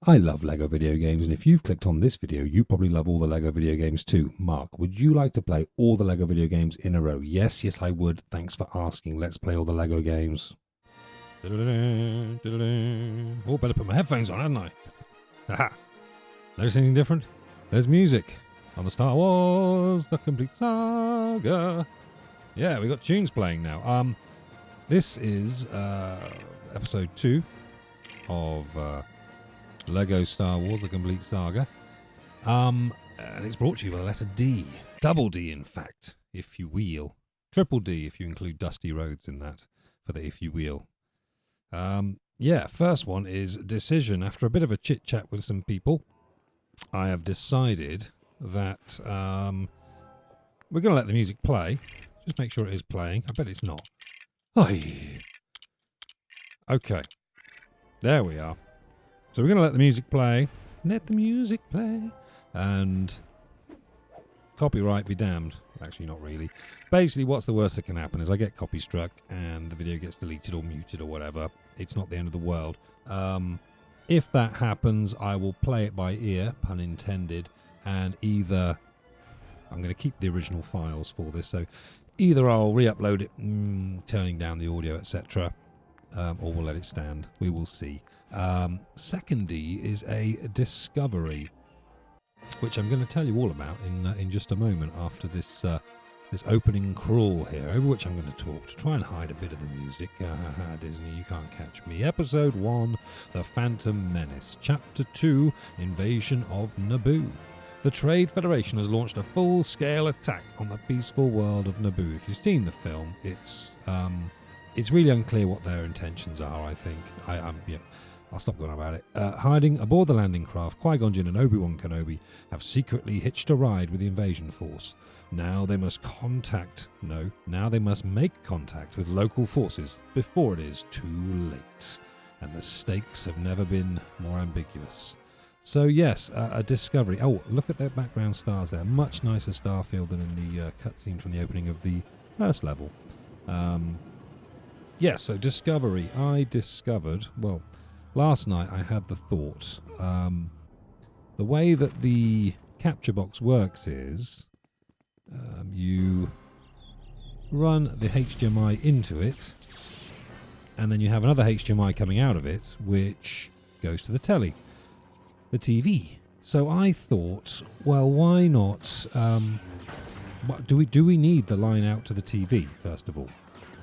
I love LEGO video games, and if you've clicked on this video, you probably love all the LEGO video games too. Mark, would you like to play all the LEGO video games in a row? Yes, I would. Thanks for asking. Let's play all the LEGO games. Oh, better put my headphones on, hadn't I? Haha. Notice anything different? There's music on the Star Wars, the complete saga. Yeah, we got tunes playing now. This is episode 2 of Lego Star Wars, the complete saga. And it's brought to you by the letter D. Double D, in fact, if you will. Triple D, if you include Dusty Roads in that, for the if you will. Yeah, first one is decision. After a bit of a chit-chat with some people, I have decided that we're going to let the music play. Just make sure it is playing. I bet it's not. Okay. There we are. So we're going to let the music play. Let the music play. And copyright be damned. Actually, not really. Basically, what's the worst that can happen is I get copy struck and the video gets deleted or muted or whatever. It's not the end of the world. If that happens, I will play it by ear, pun intended, and either I'm going to keep the original files for this, so either I'll re-upload it, turning down the audio, etc., or we'll let it stand. We will see. Second D is a discovery, which I'm going to tell you all about in just a moment after this this opening crawl here, over which I'm going to talk to try and hide a bit of the music. Disney, you can't catch me. Episode 1, The Phantom Menace. Chapter 2, Invasion of Naboo. The Trade Federation has launched a full-scale attack on the peaceful world of Naboo. If you've seen the film, it's really unclear what their intentions are, I think. I'll stop going on about it. Hiding aboard the landing craft, Qui-Gon Jinn and Obi-Wan Kenobi have secretly hitched a ride with the invasion force. Now they must make contact with local forces before it is too late. And the stakes have never been more ambiguous. So yes, a discovery. Oh, look at their background stars there. Much nicer star field than in the cutscene from the opening of the first level. So discovery. I discovered, well, last night I had the thought, the way that the capture box works is you run the HDMI into it, and then you have another HDMI coming out of it, which goes to the telly, the TV. So I thought, well, why not? Do we need the line out to the TV first of all?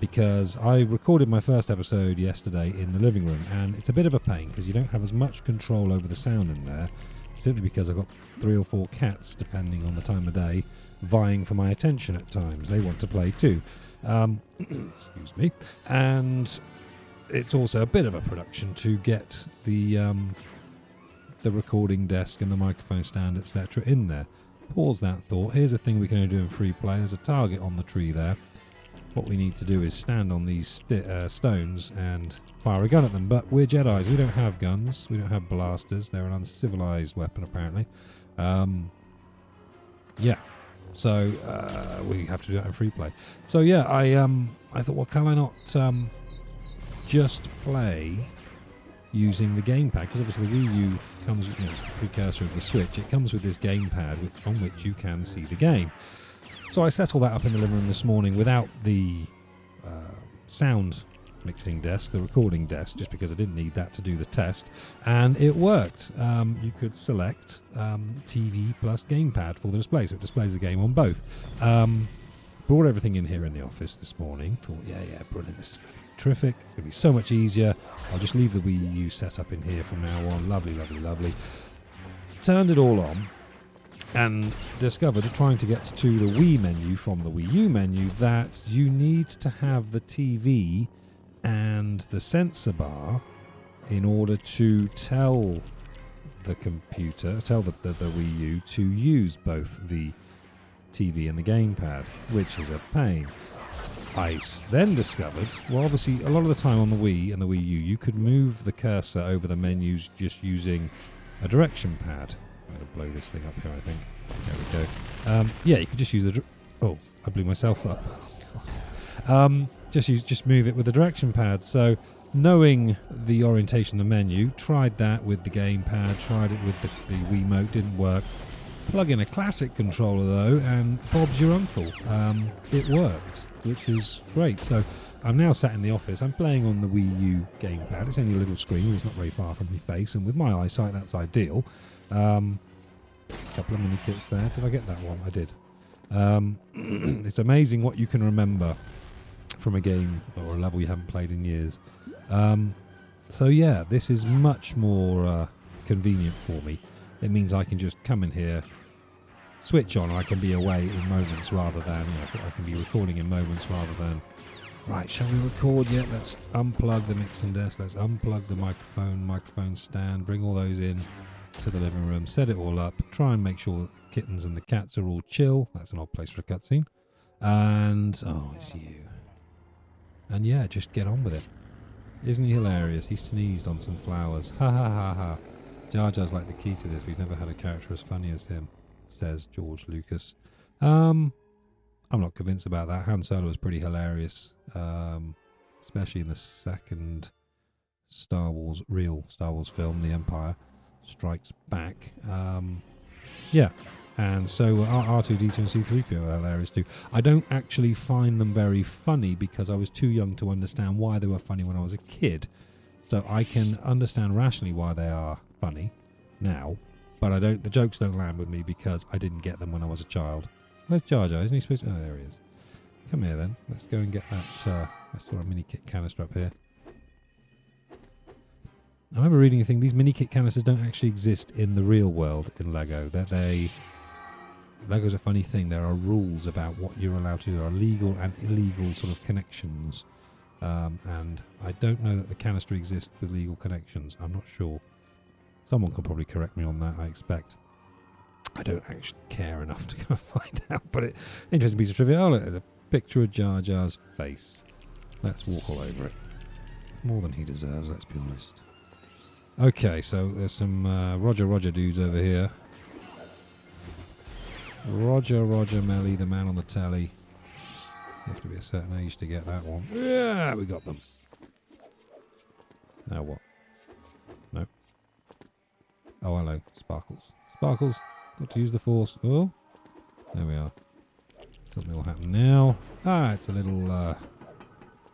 Because I recorded my first episode yesterday in the living room, and it's a bit of a pain because you don't have as much control over the sound in there, simply because I've got 3 or 4 cats, depending on the time of day, vying for my attention at times. They want to play too. Excuse me. And it's also a bit of a production to get the recording desk and the microphone stand, etc. in there. Pause that thought. Here's a thing we can only do in free play. There's a target on the tree there. What we need to do is stand on these stones and fire a gun at them. But we're Jedis. We don't have guns. We don't have blasters. They're an uncivilized weapon, apparently. So we have to do that in free play. So yeah, I thought, well, can I not just play using the gamepad? Because obviously the Wii U comes with, it's the precursor of the Switch. It comes with this gamepad on which you can see the game. So I set all that up in the living room this morning without the sound mixing desk, the recording desk, just because I didn't need that to do the test, and it worked. You could select TV plus gamepad for the display, so it displays the game on both. Brought everything in here in the office this morning. Thought, yeah, brilliant, this is going to be terrific. It's going to be so much easier. I'll just leave the Wii U set up in here from now on. Lovely, lovely, lovely. Turned it all on and discovered, trying to get to the Wii menu from the Wii U menu, that you need to have the TV and the sensor bar in order to tell the computer, tell the Wii U to use both the TV and the gamepad, which is a pain. I then discovered, well, obviously a lot of the time on the Wii and the Wii U, you could move the cursor over the menus just using a direction pad. I'm going to blow this thing up here, I think. There we go. You could just use oh, I blew myself up. God. Just move it with the direction pad. So knowing the orientation of the menu, tried that with the gamepad, tried it with the Wiimote, didn't work. Plug in a classic controller though, and Bob's your uncle. It worked, which is great. So I'm now sat in the office. I'm playing on the Wii U gamepad. It's only a little screen. It's not very far from my face, and with my eyesight, that's ideal. Couple of mini kits there. Did I get that one? I did. It's amazing what you can remember from a game or a level you haven't played in years. So yeah, this is much more convenient for me. It means I can just come in here, switch on, I can be away in moments rather than, I can be recording in moments rather than, right, shall we record yet? Let's unplug the mixing desk, let's unplug the microphone stand, bring all those in to the living room, set it all up, try and make sure that the kittens and the cats are all chill. That's an odd place for a cutscene. And, oh, it's you. And yeah, just get on with it. Isn't he hilarious? He sneezed on some flowers. Ha ha ha ha. Jar Jar's like the key to this. We've never had a character as funny as him, says George Lucas. I'm not convinced about that. Han Solo was pretty hilarious, especially in the second real Star Wars film, The Empire Strikes Back. Yeah, and so R2-D2 and C-3PO are hilarious too. I don't actually find them very funny because I was too young to understand why they were funny when I was a kid. So I can understand rationally why they are funny now, but the jokes don't land with me because I didn't get them when I was a child. Where's Jar Jar? Isn't he supposed to? Oh, there he is. Come here then. Let's go and get that. I saw a mini kit canister up here. I remember reading a thing. These mini kit canisters don't actually exist in the real world in Lego. Lego's a funny thing. There are rules about what you're allowed to do. There are legal and illegal sort of connections. And I don't know that the canister exists with legal connections. I'm not sure. Someone can probably correct me on that, I expect. I don't actually care enough to go and find out, but interesting piece of trivia. Oh, look, there's a picture of Jar Jar's face. Let's walk all over it. It's more than he deserves, let's be honest. Okay, so there's some Roger dudes over here. Roger Melly, the man on the telly. You have to be a certain age to get that one. Yeah, we got them. Now what? No. Oh, hello. Sparkles. Sparkles. Got to use the force. Oh. There we are. Something will happen now. Ah, it's a little,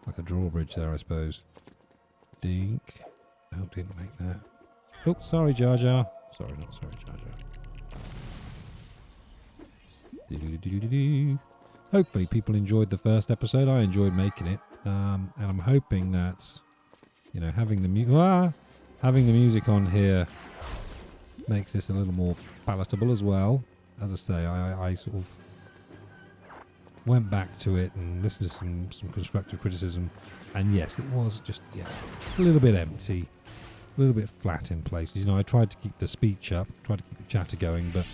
like a drawbridge there, I suppose. Dink. Oh, didn't make that. Oh, sorry, Jar Jar. Sorry, not sorry, Jar Jar. Hopefully people enjoyed the first episode. I enjoyed making it. And I'm hoping that, having the music on here makes this a little more palatable as well. As I say, I sort of went back to it and listened to some constructive criticism. And yes, it was just, a little bit empty, a little bit flat in places. I tried to keep the speech up, tried to keep the chatter going, but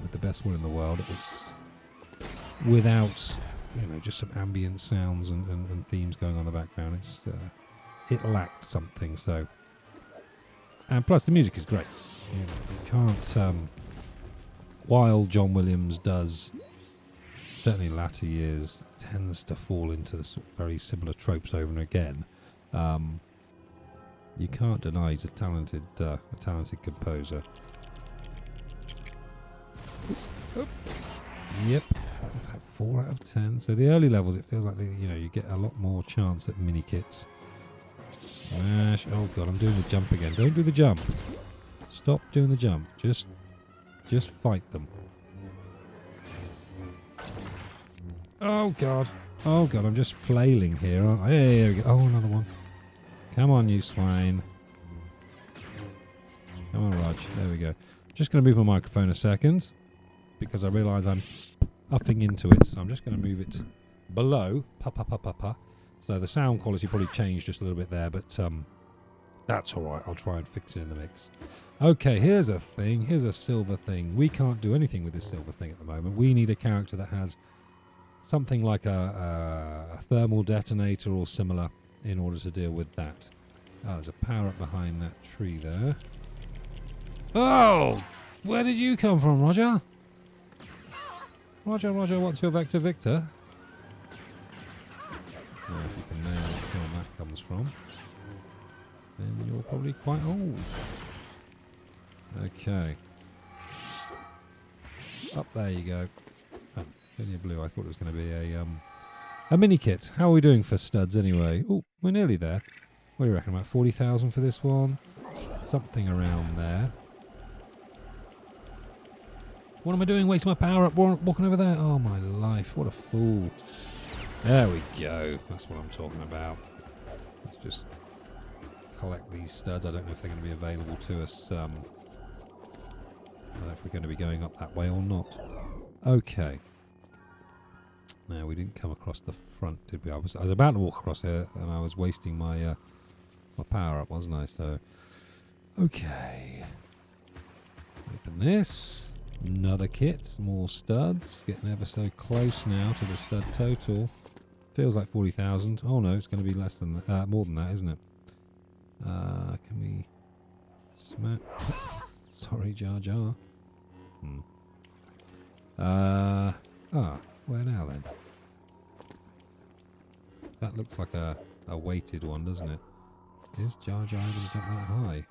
with the best will in the world, it's without, just some ambient sounds and themes going on in the background. It lacked something, so. And plus, the music is great. You can't. While John Williams does, certainly in latter years, tends to fall into the sort of very similar tropes over and again. You can't deny he's a talented composer. Yep, that's like 4 out of 10. So the early levels, it feels like you get a lot more chance at mini kits. Smash! Oh god, I'm doing the jump again. Don't do the jump. Stop doing the jump. Just fight them. Oh god. Oh god, I'm just flailing here, aren't I? Hey, there we go. Oh, another one. Come on, you swine. Come on, Raj. There we go. Just going to move my microphone a second because I realise I'm upping into it. So I'm just going to move it below. So the sound quality probably changed just a little bit there, but that's all right. I'll try and fix it in the mix. Okay, here's a thing. Here's a silver thing. We can't do anything with this silver thing at the moment. We need a character that has something like a thermal detonator or similar in order to deal with that. Oh, there's a power-up behind that tree there. Oh! Where did you come from, Roger? Roger, what's your vector, Victor? Oh, if you can nail it, come comes from, then you're probably quite old. Okay. Up there you go. Oh, only a blue. I thought it was going to be a mini kit. How are we doing for studs anyway? Oh, we're nearly there. What do you reckon? About 40,000 for this one? Something around there. What am I doing? Wasting my power up walking over there? Oh, my life. What a fool. There we go. That's what I'm talking about. Let's just collect these studs. I don't know if they're going to be available to us. I don't know if we're going to be going up that way or not. Okay. Now, we didn't come across the front, did we? I was about to walk across here, and I was wasting my my power up, wasn't I? So, okay. Open this. Another kit. More studs. Getting ever so close now to the stud total. Feels like 40,000. Oh no, it's going to be less than that. More than that, isn't it? Can we smack? Sorry, Jar Jar. Where now then? That looks like a weighted one, doesn't it? Is Jar Jar able to jump that high?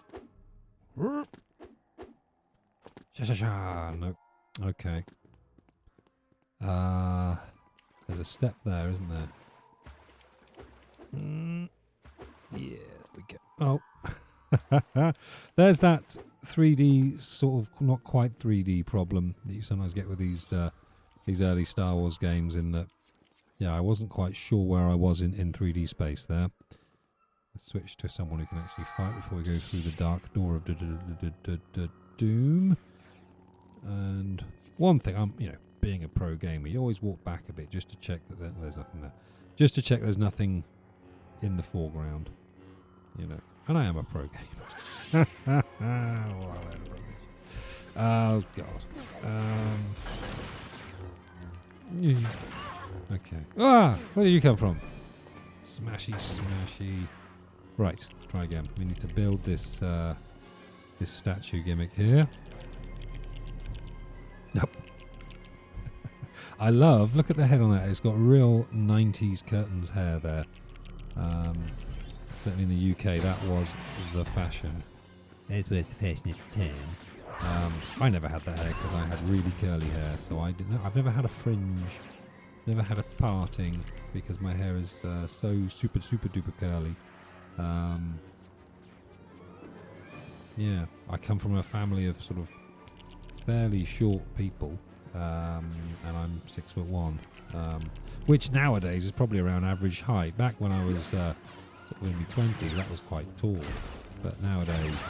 Nope. Okay. There's a step there, isn't there? Yeah, there we go. Oh. There's that 3D sort of not quite 3D problem that you sometimes get with these early Star Wars games, in that, yeah, I wasn't quite sure where I was in 3D space there. Let's switch to someone who can actually fight before we go through the dark door of doom. And one thing, being a pro gamer, you always walk back a bit just to check that there's nothing there. Just to check there's nothing in the foreground, And I am a pro gamer. Oh, God. Okay. Where did you come from? Smashy, smashy. Right, let's try again. We need to build this this statue gimmick here. Nope. I love, look at the head on that. It's got real 90s curtains hair there. Certainly in the UK, that was the fashion. It's the fashion at the time. I never had that hair because I had really curly hair, so I didn't. I've never had a fringe, never had a parting, because my hair is so super duper curly. Yeah, I come from a family of sort of fairly short people, and I'm 6'1", which nowadays is probably around average height. Back when I was sort of in my 20s, that was quite tall, but nowadays,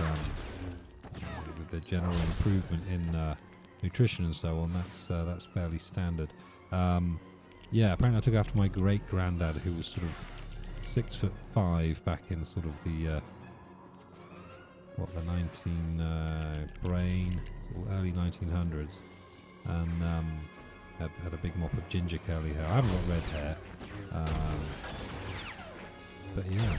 with the general improvement in nutrition and so on, that's fairly standard. Yeah, apparently I took after my great granddad, who was sort of 6'5" back in sort of the early 1900s, and had a big mop of ginger curly hair. I haven't got red hair, but yeah,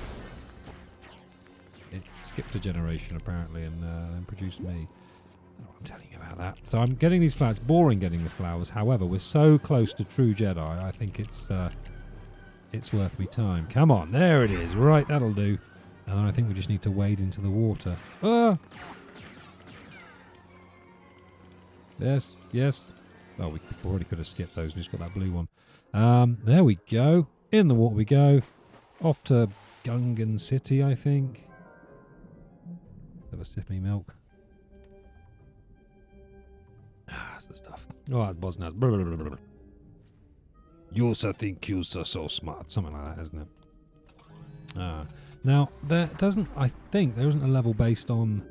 it skipped a generation apparently and produced me. I don't know what I'm telling you about that. So I'm getting these flowers. Boring getting the flowers. However, we're so close to true Jedi. I think it's worth me time. Come on, there it is. Right, that'll do. And then I think we just need to wade into the water. Yes. Oh, we already could have skipped those. We just got that blue one. There we go. In the water we go. Off to Gungan City, I think. Have a sip of me milk. That's the stuff. Oh, that's Bosnaz. You think you're so smart. Something like that, isn't it? Now, there isn't a level based on,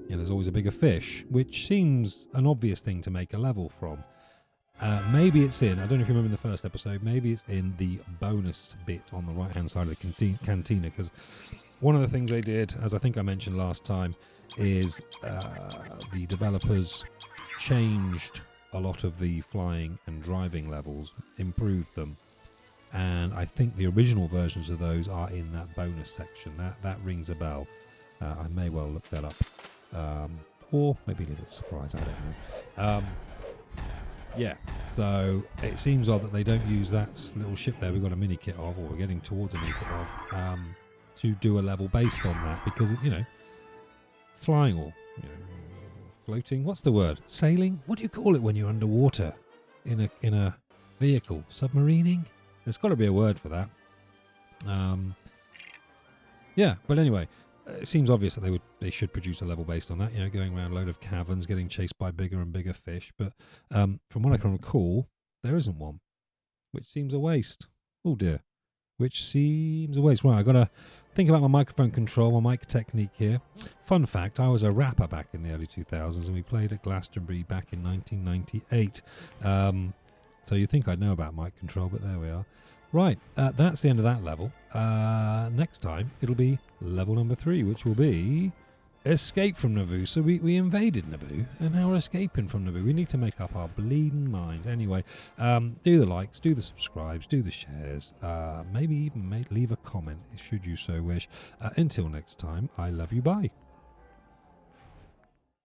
there's always a bigger fish, which seems an obvious thing to make a level from. Maybe it's in, I don't know if you remember in the first episode, maybe it's in the bonus bit on the right-hand side of the cantina, because one of the things they did, as I think I mentioned last time, is the developers changed a lot of the flying and driving levels, improved them. And I think the original versions of those are in that bonus section. That rings a bell. I may well look that up. Or maybe leave it a surprise, I don't know. Yeah, so it seems odd that they don't use that little ship there we've got a mini kit of, or we're getting towards a mini kit of. to do a level based on that because, you know, flying or, you know, floating, what's the word? Sailing? What do you call it when you're underwater in a vehicle? Submarining? There's got to be a word for that. Yeah, but anyway, it seems obvious that they should produce a level based on that, you know, going around a load of caverns, getting chased by bigger and bigger fish. But from what I can recall, there isn't one, which seems a waste. Oh dear. Which seems a waste. Right, I've got to think about my microphone control, my mic technique here. Fun fact, I was a rapper back in the early 2000s and we played at Glastonbury back in 1998. So you think I'd know about mic control, but there we are. Right, that's the end of that level. Next time, it'll be level number 3, which will be escape from Naboo. So we invaded Naboo, and now we're escaping from Naboo. We need to make up our bleeding minds. Anyway, do the likes, do the subscribes, do the shares. Maybe even leave a comment, should you so wish. Until next time, I love you, bye.